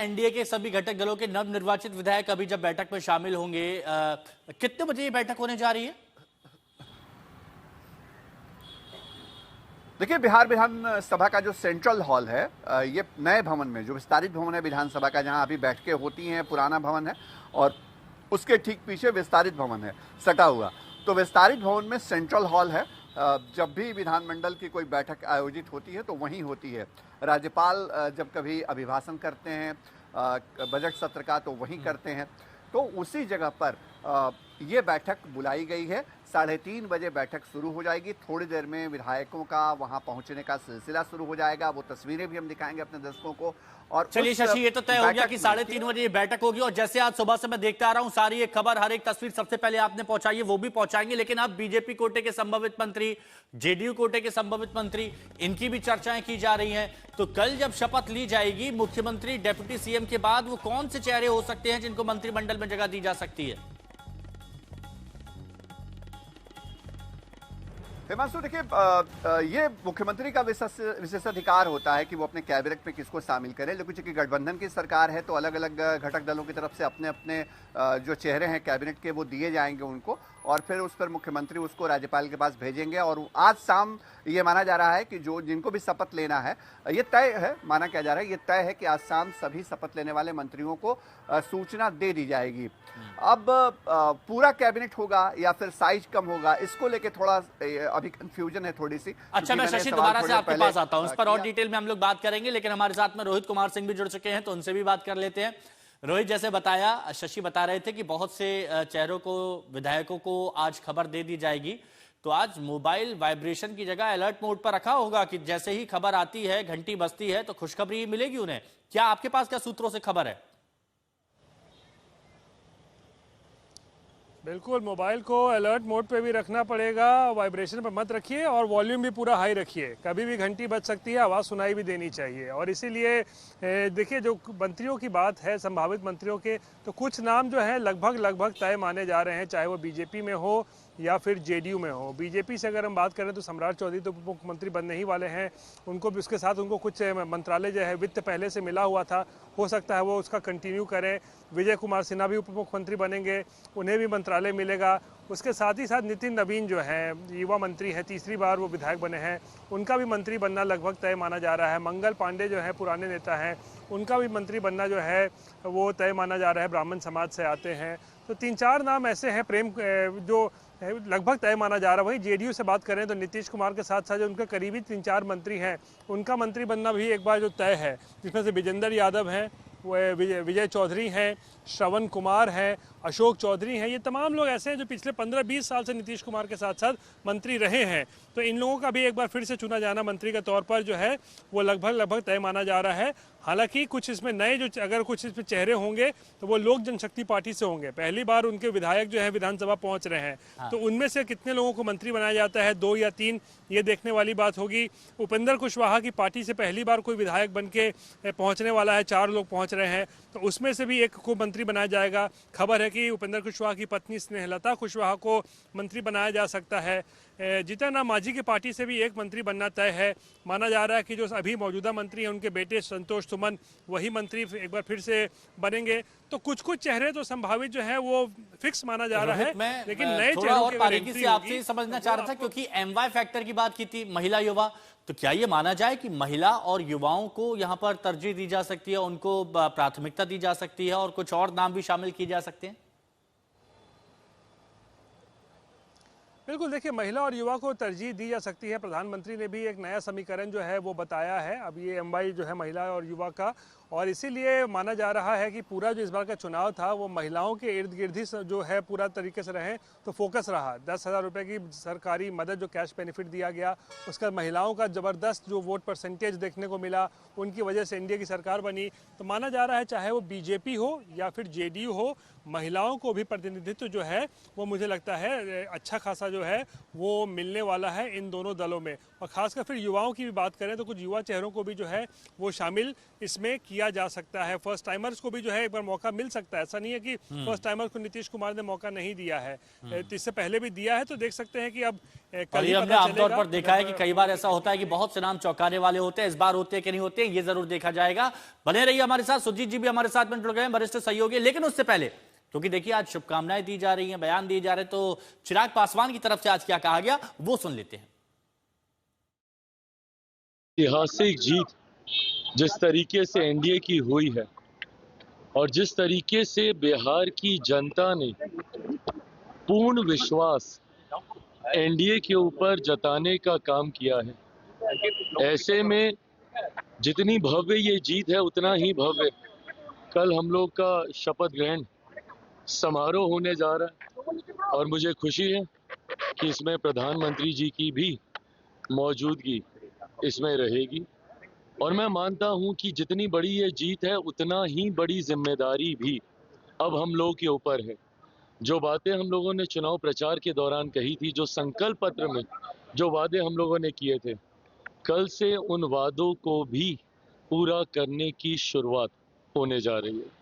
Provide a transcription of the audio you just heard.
NDA के सभी घटक दलों के नवनिर्वाचित विधायक अभी जब बैठक में शामिल होंगे, कितने बजे ये बैठक होने जा रही है? देखिए, बिहार विधानसभा का जो सेंट्रल हॉल है, ये नए भवन में जो विस्तारित भवन है विधानसभा का, जहां अभी बैठकें होती हैं, पुराना भवन है और उसके ठीक पीछे विस्तारित भवन है सटा हुआ। तो विस्तारित भवन में सेंट्रल हॉल है। जब भी विधानमंडल की कोई बैठक आयोजित होती है तो वहीं होती है। राज्यपाल जब कभी अभिभाषण करते हैं बजट सत्र का तो वहीं करते हैं। तो उसी जगह पर ये बैठक बुलाई गई है। 3:30 बजे बैठक शुरू हो जाएगी। थोड़ी देर में विधायकों का वहां पहुंचने का सिलसिला शुरू हो जाएगा। वो तस्वीरें भी हम दिखाएंगे अपने दर्शकों को। और चलिए शशि, ये तो तय हो गया कि 3:30 बजे ये बैठक होगी। और जैसे आज सुबह से मैं देखता आ रहा हूं, सारी एक खबर, हर एक तस्वीर सबसे पहले आपने पहुंचाई है, वो भी पहुंचाएंगे। लेकिन अब बीजेपी कोटे के संभावित मंत्री, जेडीयू कोटे के संभावित मंत्री, इनकी भी चर्चाएं की जा रही हैं। तो कल जब शपथ ली जाएगी मुख्यमंत्री, डिप्टी सीएम के बाद वो कौन से चेहरे हो सकते हैं जिनको मंत्रिमंडल में जगह दी जा सकती है? हिमांशु, देखिए, ये मुख्यमंत्री का विशेषाधिकार होता है कि वो अपने कैबिनेट में किसको शामिल करे। लेकिन चूंकि गठबंधन की सरकार है तो अलग अलग घटक दलों की तरफ से अपने अपने जो चेहरे हैं कैबिनेट के वो दिए जाएंगे उनको, और फिर उस पर मुख्यमंत्री उसको राज्यपाल के पास भेजेंगे। और आज शाम ये माना जा रहा है कि जो जिनको भी शपथ लेना है, ये तय है, माना क्या जा रहा है, ये तय है कि आज शाम सभी शपथ लेने वाले मंत्रियों को सूचना दे दी जाएगी। अब पूरा कैबिनेट होगा या फिर साइज कम होगा, इसको लेके थोड़ा अभी कंफ्यूजन है थोड़ी सी। अच्छा, मैं शशि दोबारा से आपके पास आता हूं, इस पर और डिटेल में हम लोग बात करेंगे। लेकिन हमारे साथ में रोहित कुमार सिंह भी जुड़ चुके हैं, तो उनसे भी बात कर लेते हैं। रोहित, जैसे बताया, शशि बता रहे थे कि बहुत से चेहरों को, विधायकों को आज खबर दे दी जाएगी। तो आज मोबाइल वाइब्रेशन की जगह अलर्ट मोड पर रखा होगा कि जैसे ही खबर आती है, घंटी बजती है, तो खुशखबरी मिलेगी उन्हें। क्या आपके पास क्या सूत्रों से खबर है? बिल्कुल, मोबाइल को अलर्ट मोड पे भी रखना पड़ेगा, वाइब्रेशन पे मत रखिए और वॉल्यूम भी पूरा हाई रखिए। कभी भी घंटी बज सकती है, आवाज़ सुनाई भी देनी चाहिए। और इसीलिए देखिए, जो मंत्रियों की बात है, संभावित मंत्रियों के, तो कुछ नाम जो है लगभग तय माने जा रहे हैं, चाहे वो बीजेपी में हो या फिर जेडीयू में हो। बीजेपी से अगर हम बात करें तो सम्राट चौधरी तो उप मुख्यमंत्री बनने ही वाले हैं। उनको भी, उसके साथ उनको कुछ मंत्रालय जो है वित्त पहले से मिला हुआ था, हो सकता है वो उसका कंटिन्यू करें। विजय कुमार सिन्हा भी उप मुख्यमंत्री बनेंगे, उन्हें भी मंत्रालय मिलेगा। उसके साथ ही साथ नितिन नवीन जो हैं, युवा मंत्री हैं, तीसरी बार वो विधायक बने हैं, उनका भी मंत्री बनना लगभग तय माना जा रहा है। मंगल पांडे जो है पुराने नेता हैं, उनका भी मंत्री बनना जो है वो तय माना जा रहा है, ब्राह्मण समाज से आते हैं। तो 3-4 नाम ऐसे हैं प्रेम जो लगभग तय माना जा रहा है। वही जेडीयू से बात करें तो नीतीश कुमार के साथ साथ जो उनके करीबी 3-4 मंत्री हैं, उनका मंत्री बनना भी एक बार जो तय है, जिसमें से विजेंद्र यादव हैं, वो विजय चौधरी हैं, श्रवण कुमार हैं, अशोक चौधरी हैं। ये तमाम लोग ऐसे हैं जो पिछले 15-20 साल से नीतीश कुमार के साथ साथ मंत्री रहे हैं। तो इन लोगों का भी एक बार फिर से चुना जाना मंत्री के तौर पर जो है वो लगभग तय माना जा रहा है। हालांकि कुछ इसमें नए जो, अगर कुछ इसमें चेहरे होंगे तो वो लोक जनशक्ति पार्टी से होंगे। पहली बार उनके विधायक जो है विधानसभा पहुंच रहे हैं। तो उनमें से कितने लोगों को मंत्री बनाया जाता है, 2 या 3, ये देखने वाली बात होगी। उपेंद्र कुशवाहा की पार्टी से पहली बार कोई विधायक बन के पहुँचने वाला है, 4 लोग पहुँच रहे हैं, तो उसमें से भी एक को मंत्री बनाया जाएगा। खबर है कि उपेंद्र कुशवाहा की पत्नी स्नेहलता कुशवाहा को मंत्री बनाया जा सकता है। जीतन राम मांझी की पार्टी से भी एक मंत्री बनना तय है। माना जा रहा है कि जो अभी मौजूदा मंत्री हैं, उनके बेटे संतोष सुमन, वही मंत्री एक बार फिर से बनेंगे। तो कुछ चेहरे तो संभावित जो है वो फिक्स माना जा रहा है, लेकिन नए चेहरों की बारीकी से आपसे समझना चाह रहा था, क्योंकि एमवाई फैक्टर की बात की थी, महिला युवा, तो क्या ये माना जाए कि महिला और युवाओं को यहां पर तरजीह दी जा सकती है, उनको प्राथमिकता दी जा सकती है और कुछ और नाम भी शामिल किए जा सकते हैं? बिल्कुल, देखिए, महिला और युवा को तरजीह दी जा सकती है। प्रधानमंत्री ने भी एक नया समीकरण जो है वो बताया है। अब ये एमवाई जो है महिला और युवा का, और इसीलिए माना जा रहा है कि पूरा जो इस बार का चुनाव था वो महिलाओं के इर्द गिर्द ही जो है पूरा तरीके से रहे, तो फोकस रहा। 10,000 रुपये की सरकारी मदद, जो कैश बेनिफिट दिया गया, उसका महिलाओं का ज़बरदस्त जो वोट परसेंटेज देखने को मिला, उनकी वजह से एनडीए की सरकार बनी। तो माना जा रहा है चाहे वो बीजेपी हो या फिर जेडीयू हो, महिलाओं को भी प्रतिनिधित्व जो है वो मुझे लगता है अच्छा खासा जो है वो मिलने वाला है इन दोनों दलों में। और खासकर फिर युवाओं की भी बात करें तो कुछ युवा चेहरों को भी जो है वो शामिल इसमें किया दिया जा सकता है, फर्स्ट टाइमर्स को भी जो है एक बार मौका मिल सकता है। ऐसा नहीं है कि फर्स्ट टाइमर्स को नीतीश कुमार ने मौका नहीं दिया है, इससे पहले भी दिया है। तो देख सकते हैं कि अब और ये हमने आमतौर पर देखा है कि कई बार ऐसा होता है कि बहुत से नाम चौंकाने वाले होते हैं, इस बार होते हैं कि नहीं होते हैं ये जरूर देखा जाएगा। बने रहिए हमारे साथ, सुरजीत जी भी हमारे साथ में जुड़ गए हैं, वरिष्ठ सहयोगी। लेकिन उससे पहले, क्योंकि देखिए आज शुभकामनाएं दी जा रही हैं, बयान दिए जा रहे हैं, तो चिराग पासवान की तरफ से आज क्या कहा गया वो सुन लेते हैं। ऐतिहासिक जीत जिस तरीके से एनडीए की हुई है और जिस तरीके से बिहार की जनता ने पूर्ण विश्वास एनडीए के ऊपर जताने का काम किया है, ऐसे में जितनी भव्य ये जीत है उतना ही भव्य कल हम लोग का शपथ ग्रहण समारोह होने जा रहा है। और मुझे खुशी है कि इसमें प्रधानमंत्री जी की भी मौजूदगी इसमें रहेगी। और मैं मानता हूं कि जितनी बड़ी ये जीत है उतना ही बड़ी जिम्मेदारी भी अब हम लोग के ऊपर है। जो बातें हम लोगों ने चुनाव प्रचार के दौरान कही थी, जो संकल्प पत्र में जो वादे हम लोगों ने किए थे, कल से उन वादों को भी पूरा करने की शुरुआत होने जा रही है।